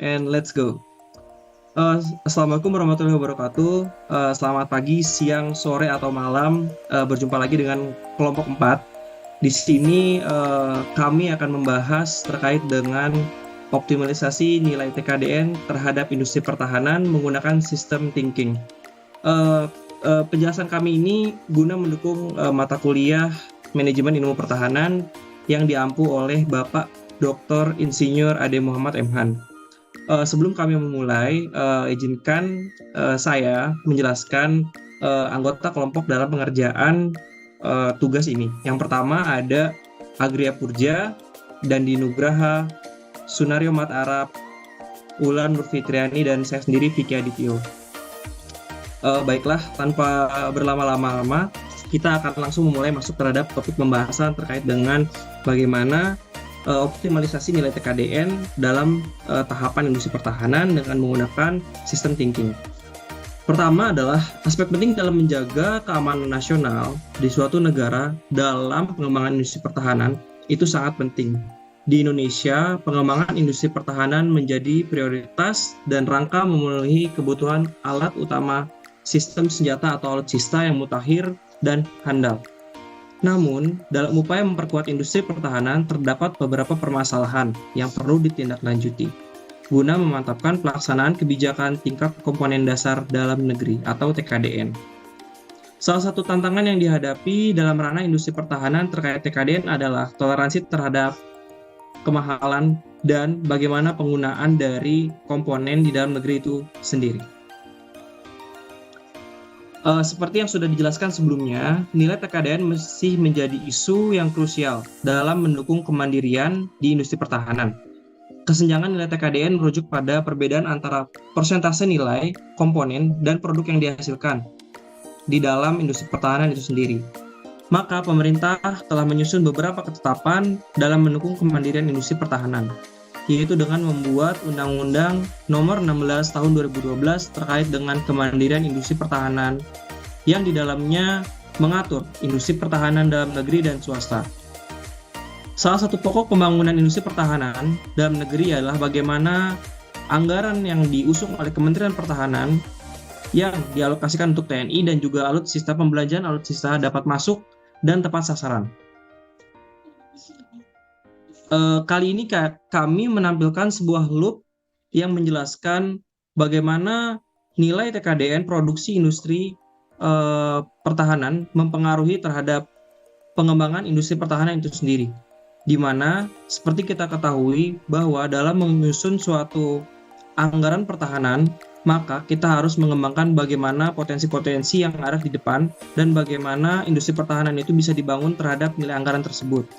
and let's go. Assalamualaikum warahmatullahi wabarakatuh. Selamat pagi, siang, sore, atau malam. Berjumpa lagi dengan kelompok 4. Di sini kami akan membahas terkait dengan optimalisasi nilai TKDN terhadap industri pertahanan menggunakan sistem thinking. Penjelasan kami ini guna mendukung mata kuliah Manajemen Ilmu Pertahanan yang diampu oleh Bapak Dr. Insinyur Ade Muhammad M.Han. Sebelum kami memulai, izinkan saya menjelaskan anggota kelompok dalam pengerjaan tugas ini. Yang pertama ada Agria Purja, Dandi Nugraha, Sunario Mat Arab, Ulan Nurfitriani, dan saya sendiri Vicky Adityo. Baiklah, tanpa berlama-lama, kita akan langsung memulai masuk terhadap topik pembahasan terkait dengan bagaimana optimalisasi nilai TKDN dalam tahapan industri pertahanan dengan menggunakan sistem thinking. Pertama adalah aspek penting dalam menjaga keamanan nasional di suatu negara dalam pengembangan industri pertahanan itu sangat penting. Di Indonesia, pengembangan industri pertahanan menjadi prioritas dan rangka memenuhi kebutuhan alat utama sistem senjata atau alutsista yang mutakhir dan handal. Namun, dalam upaya memperkuat industri pertahanan terdapat beberapa permasalahan yang perlu ditindaklanjuti guna memantapkan pelaksanaan kebijakan tingkat komponen dasar dalam negeri atau TKDN. Salah satu tantangan yang dihadapi dalam ranah industri pertahanan terkait TKDN adalah toleransi terhadap kemahalan dan bagaimana penggunaan dari komponen di dalam negeri itu sendiri. Seperti yang sudah dijelaskan sebelumnya, nilai TKDN masih menjadi isu yang krusial dalam mendukung kemandirian di industri pertahanan. Kesenjangan nilai TKDN merujuk pada perbedaan antara persentase nilai, komponen, dan produk yang dihasilkan di dalam industri pertahanan itu sendiri. Maka pemerintah telah menyusun beberapa ketetapan dalam mendukung kemandirian industri pertahanan, yaitu dengan membuat Undang-Undang Nomor 16 Tahun 2012 terkait dengan kemandirian industri pertahanan yang di dalamnya mengatur industri pertahanan dalam negeri dan swasta. Salah satu pokok pembangunan industri pertahanan dalam negeri adalah bagaimana anggaran yang diusung oleh Kementerian Pertahanan yang dialokasikan untuk TNI dan juga alutsista, pembelanjaan alutsista dapat masuk dan tepat sasaran. Kali ini kami menampilkan sebuah loop yang menjelaskan bagaimana nilai TKDN produksi industri pertahanan mempengaruhi terhadap pengembangan industri pertahanan itu sendiri. Di mana seperti kita ketahui bahwa dalam menyusun suatu anggaran pertahanan, maka kita harus mengembangkan bagaimana potensi-potensi yang ada di depan dan bagaimana industri pertahanan itu bisa dibangun terhadap nilai anggaran tersebut.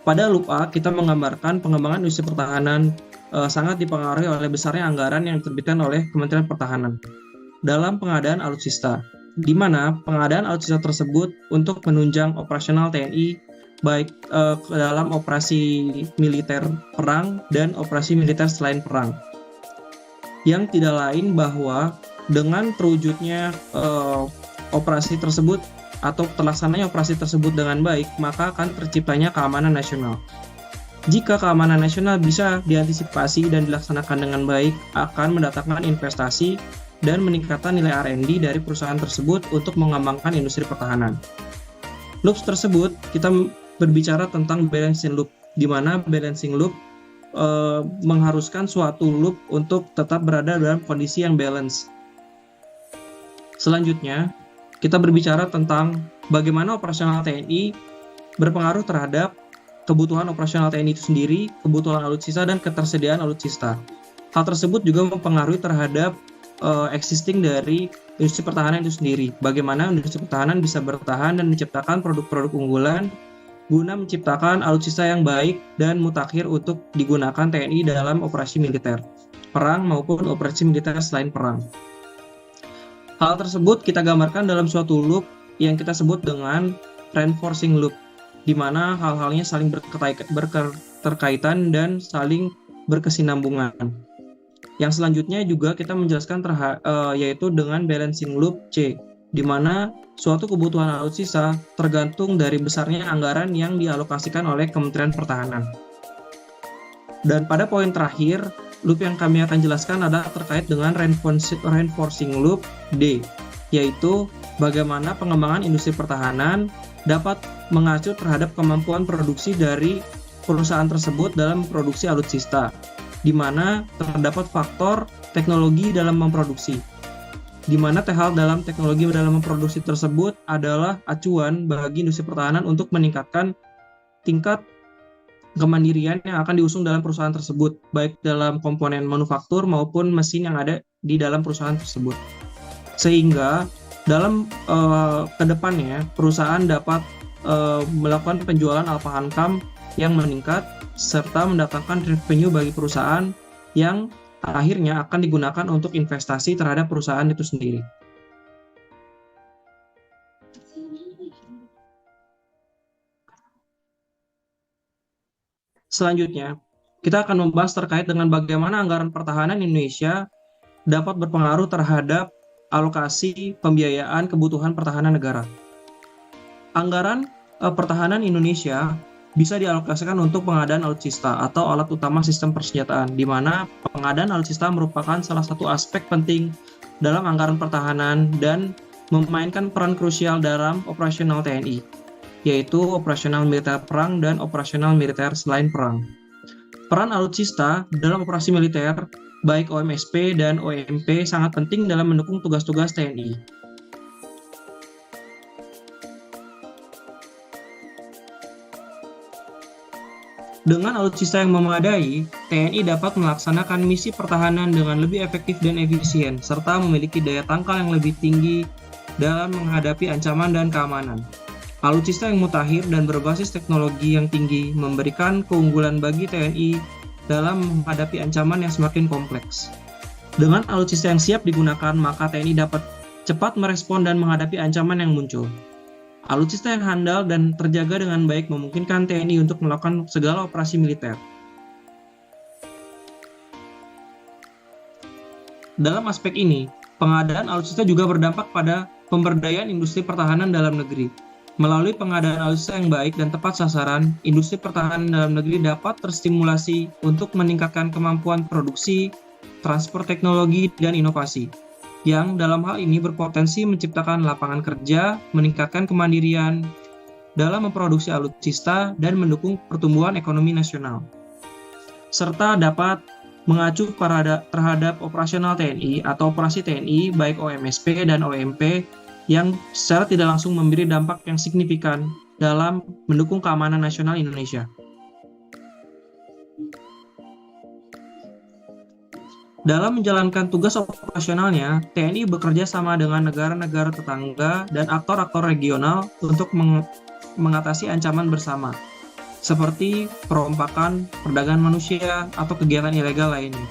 Pada loop A, kita menggambarkan pengembangan industri pertahanan sangat dipengaruhi oleh besarnya anggaran yang diterbitkan oleh Kementerian Pertahanan dalam pengadaan alutsista, di mana pengadaan alutsista tersebut untuk menunjang operasional TNI baik dalam operasi militer perang dan operasi militer selain perang. Yang tidak lain bahwa dengan terwujudnya operasi tersebut atau terlaksananya operasi tersebut dengan baik, maka akan terciptanya keamanan nasional. Jika keamanan nasional bisa diantisipasi dan dilaksanakan dengan baik, akan mendatangkan investasi dan meningkatkan nilai R&D dari perusahaan tersebut untuk mengembangkan industri pertahanan. Loops tersebut kita berbicara tentang balancing loop, di mana balancing loop mengharuskan suatu loop untuk tetap berada dalam kondisi yang balance. Selanjutnya, kita berbicara tentang bagaimana operasional TNI berpengaruh terhadap kebutuhan operasional TNI itu sendiri, kebutuhan alutsista, dan ketersediaan alutsista. Hal tersebut juga mempengaruhi terhadap existing dari industri pertahanan itu sendiri. Bagaimana industri pertahanan bisa bertahan dan menciptakan produk-produk unggulan guna menciptakan alutsista yang baik dan mutakhir untuk digunakan TNI dalam operasi militer perang maupun operasi militer selain perang. Hal tersebut kita gambarkan dalam suatu loop yang kita sebut dengan reinforcing loop, di mana hal-halnya saling berketerkaitan dan saling berkesinambungan. Yang selanjutnya juga kita menjelaskan yaitu dengan balancing loop C, di mana suatu kebutuhan alutsista tergantung dari besarnya anggaran yang dialokasikan oleh Kementerian Pertahanan. Dan pada poin terakhir, loop yang kami akan jelaskan adalah terkait dengan reinforcing loop D, yaitu bagaimana pengembangan industri pertahanan dapat mengacu terhadap kemampuan produksi dari perusahaan tersebut dalam memproduksi alutsista, di mana terdapat faktor teknologi dalam memproduksi, di mana hal dalam teknologi dalam memproduksi tersebut adalah acuan bagi industri pertahanan untuk meningkatkan tingkat kemandirian yang akan diusung dalam perusahaan tersebut, baik dalam komponen manufaktur maupun mesin yang ada di dalam perusahaan tersebut. Sehingga dalam kedepannya perusahaan dapat melakukan penjualan alpha income yang meningkat serta mendatangkan revenue bagi perusahaan yang akhirnya akan digunakan untuk investasi terhadap perusahaan itu sendiri. Selanjutnya, kita akan membahas terkait dengan bagaimana anggaran pertahanan Indonesia dapat berpengaruh terhadap alokasi pembiayaan kebutuhan pertahanan negara. Anggaran pertahanan Indonesia bisa dialokasikan untuk pengadaan alutsista atau alat utama sistem persenjataan, di mana pengadaan alutsista merupakan salah satu aspek penting dalam anggaran pertahanan dan memainkan peran krusial dalam operasional TNI, yaitu operasional militer perang dan operasional militer selain perang. Peran alutsista dalam operasi militer, baik OMSP dan OMP, sangat penting dalam mendukung tugas-tugas TNI. Dengan alutsista yang memadai, TNI dapat melaksanakan misi pertahanan dengan lebih efektif dan efisien, serta memiliki daya tangkal yang lebih tinggi dalam menghadapi ancaman dan keamanan. Alutsista yang mutakhir dan berbasis teknologi yang tinggi memberikan keunggulan bagi TNI dalam menghadapi ancaman yang semakin kompleks. Dengan alutsista yang siap digunakan, maka TNI dapat cepat merespon dan menghadapi ancaman yang muncul. Alutsista yang handal dan terjaga dengan baik memungkinkan TNI untuk melakukan segala operasi militer. Dalam aspek ini, pengadaan alutsista juga berdampak pada pemberdayaan industri pertahanan dalam negeri. Melalui pengadaan alutsista yang baik dan tepat sasaran, industri pertahanan dalam negeri dapat terstimulasi untuk meningkatkan kemampuan produksi, transfer teknologi, dan inovasi, yang dalam hal ini berpotensi menciptakan lapangan kerja, meningkatkan kemandirian dalam memproduksi alutsista, dan mendukung pertumbuhan ekonomi nasional, serta dapat mengacu terhadap operasional TNI atau operasi TNI baik OMSP dan OMP yang secara tidak langsung memberi dampak yang signifikan dalam mendukung keamanan nasional Indonesia. Dalam menjalankan tugas operasionalnya, TNI bekerja sama dengan negara-negara tetangga dan aktor-aktor regional untuk mengatasi ancaman bersama, seperti perompakan, perdagangan manusia, atau kegiatan ilegal lainnya.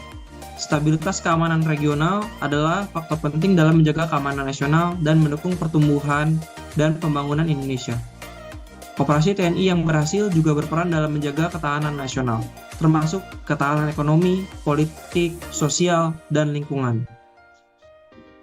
Stabilitas keamanan regional adalah faktor penting dalam menjaga keamanan nasional dan mendukung pertumbuhan dan pembangunan Indonesia. Operasi TNI yang berhasil juga berperan dalam menjaga ketahanan nasional, termasuk ketahanan ekonomi, politik, sosial, dan lingkungan.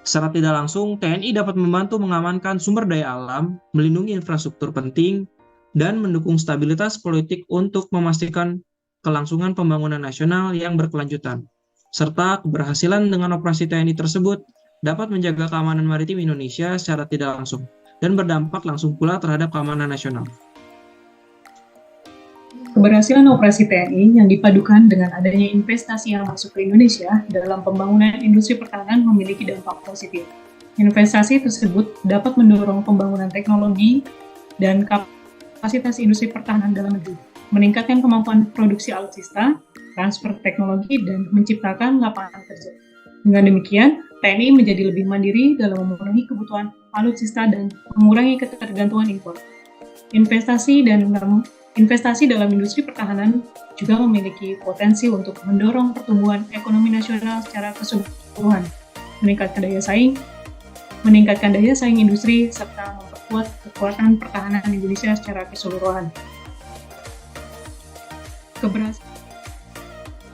Secara tidak langsung, TNI dapat membantu mengamankan sumber daya alam, melindungi infrastruktur penting, dan mendukung stabilitas politik untuk memastikan kelangsungan pembangunan nasional yang berkelanjutan. Serta keberhasilan dengan operasi TNI tersebut dapat menjaga keamanan maritim Indonesia secara tidak langsung dan berdampak langsung pula terhadap keamanan nasional. Keberhasilan operasi TNI yang dipadukan dengan adanya investasi yang masuk ke Indonesia dalam pembangunan industri pertahanan memiliki dampak positif. Investasi tersebut dapat mendorong pembangunan teknologi dan kapasitas industri pertahanan dalam negeri, meningkatkan kemampuan produksi alutsista, transfer teknologi, dan menciptakan lapangan kerja. Dengan demikian, TNI menjadi lebih mandiri dalam memenuhi kebutuhan alutsista dan mengurangi ketergantungan impor. Investasi dalam industri pertahanan juga memiliki potensi untuk mendorong pertumbuhan ekonomi nasional secara keseluruhan, meningkatkan daya saing industri, serta memperkuat kekuatan pertahanan Indonesia secara keseluruhan.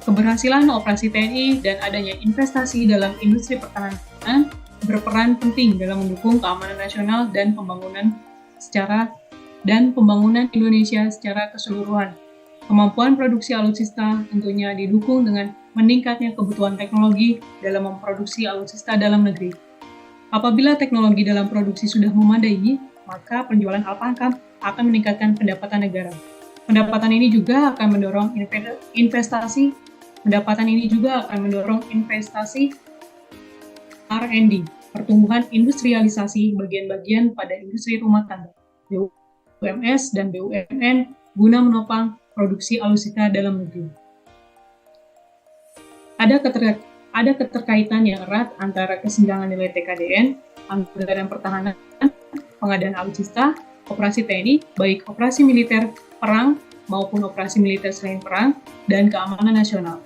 Keberhasilan operasi TNI dan adanya investasi dalam industri pertahanan berperan penting dalam mendukung keamanan nasional dan pembangunan Indonesia secara keseluruhan. Kemampuan produksi alutsista tentunya didukung dengan meningkatnya kebutuhan teknologi dalam memproduksi alutsista dalam negeri. Apabila teknologi dalam produksi sudah memadai, maka penjualan Alpakam akan meningkatkan pendapatan negara. Pendapatan ini juga akan mendorong investasi. Pendapatan ini juga akan mendorong investasi R&D, pertumbuhan industrialisasi bagian-bagian pada industri rumah tangga, BUMS dan BUMN guna menopang produksi alutsista dalam negeri. Ada keterkaitan yang erat antara kesenjangan nilai TKDN, anggaran pertahanan, pengadaan alutsista, operasi TNI, baik operasi militer perang maupun operasi militer selain perang, dan keamanan nasional.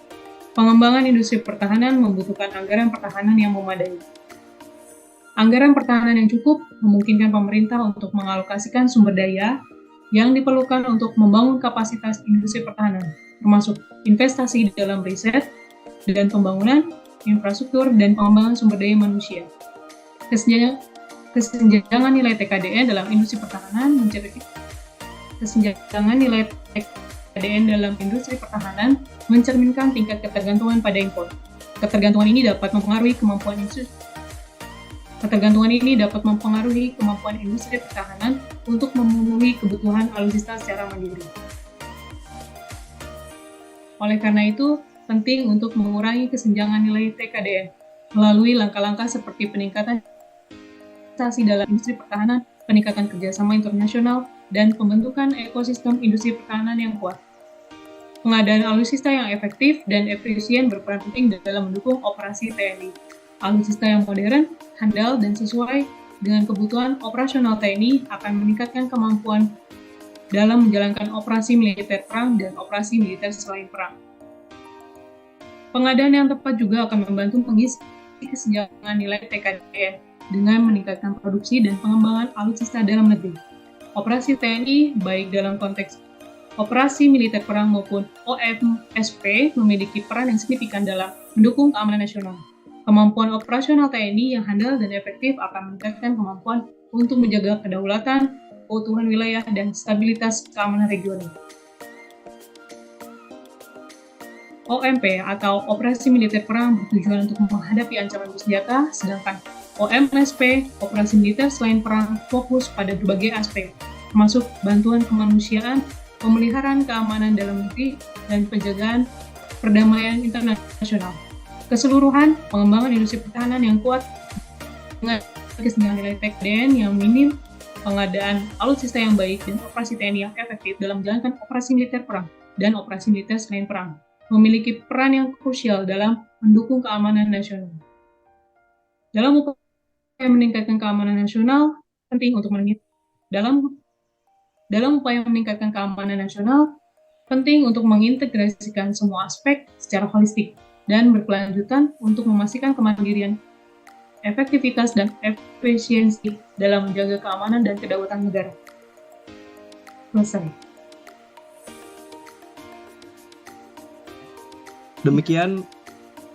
Pengembangan industri pertahanan membutuhkan anggaran pertahanan yang memadai. Anggaran pertahanan yang cukup memungkinkan pemerintah untuk mengalokasikan sumber daya yang diperlukan untuk membangun kapasitas industri pertahanan, termasuk investasi dalam riset dan pembangunan, infrastruktur, dan pengembangan sumber daya manusia. Kesenjangan nilai TKDN dalam industri pertahanan mencerminkan tingkat ketergantungan pada impor. Ketergantungan ini dapat mempengaruhi kemampuan industri pertahanan untuk memenuhi kebutuhan alutsista secara mandiri. Oleh karena itu, penting untuk mengurangi kesenjangan nilai TKDN melalui langkah-langkah seperti peningkatan investasi dalam industri pertahanan, peningkatan kerjasama internasional, dan pembentukan ekosistem industri pertahanan yang kuat. Pengadaan alutsista yang efektif dan efisien berperan penting dalam mendukung operasi TNI. Alutsista yang modern, handal, dan sesuai dengan kebutuhan operasional TNI akan meningkatkan kemampuan dalam menjalankan operasi militer perang dan operasi militer selain perang. Pengadaan yang tepat juga akan membantu mengisi kesenjangan nilai TKDN dengan meningkatkan produksi dan pengembangan alutsista dalam negeri. Operasi TNI, baik dalam konteks operasi militer perang maupun OMSP, memiliki peran yang signifikan dalam mendukung keamanan nasional. Kemampuan operasional TNI yang handal dan efektif akan meningkatkan kemampuan untuk menjaga kedaulatan, keutuhan wilayah, dan stabilitas keamanan regional. OMP atau Operasi Militer Perang bertujuan untuk menghadapi ancaman bersenjata, sedangkan OMSP, Operasi Militer Selain Perang, fokus pada berbagai aspek, termasuk bantuan kemanusiaan, pemeliharaan keamanan dalam negeri, dan penjagaan perdamaian internasional. Keseluruhan, pengembangan industri pertahanan yang kuat dengan kesenjangan nilai TKDN yang minim, pengadaan alutsista yang baik, dan operasi TNI yang efektif dalam menjalankan operasi militer perang dan operasi militer selain perang, memiliki peran yang krusial dalam mendukung keamanan nasional. Dalam upaya meningkatkan keamanan nasional, penting untuk mengintegrasikan semua aspek secara holistik dan berkelanjutan untuk memastikan kemandirian, efektivitas, dan efisiensi dalam menjaga keamanan dan kedaulatan negara. Selesai. Demikian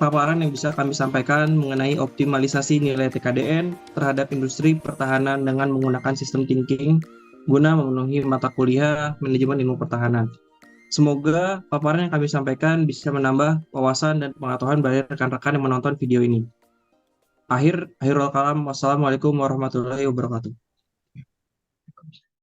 paparan yang bisa kami sampaikan mengenai optimalisasi nilai TKDN terhadap industri pertahanan dengan menggunakan sistem thinking guna memenuhi mata kuliah manajemen ilmu pertahanan. Semoga paparan yang kami sampaikan bisa menambah wawasan dan pengetahuan bagi rekan-rekan yang menonton video ini. Akhirul kalam, wassalamualaikum warahmatullahi wabarakatuh.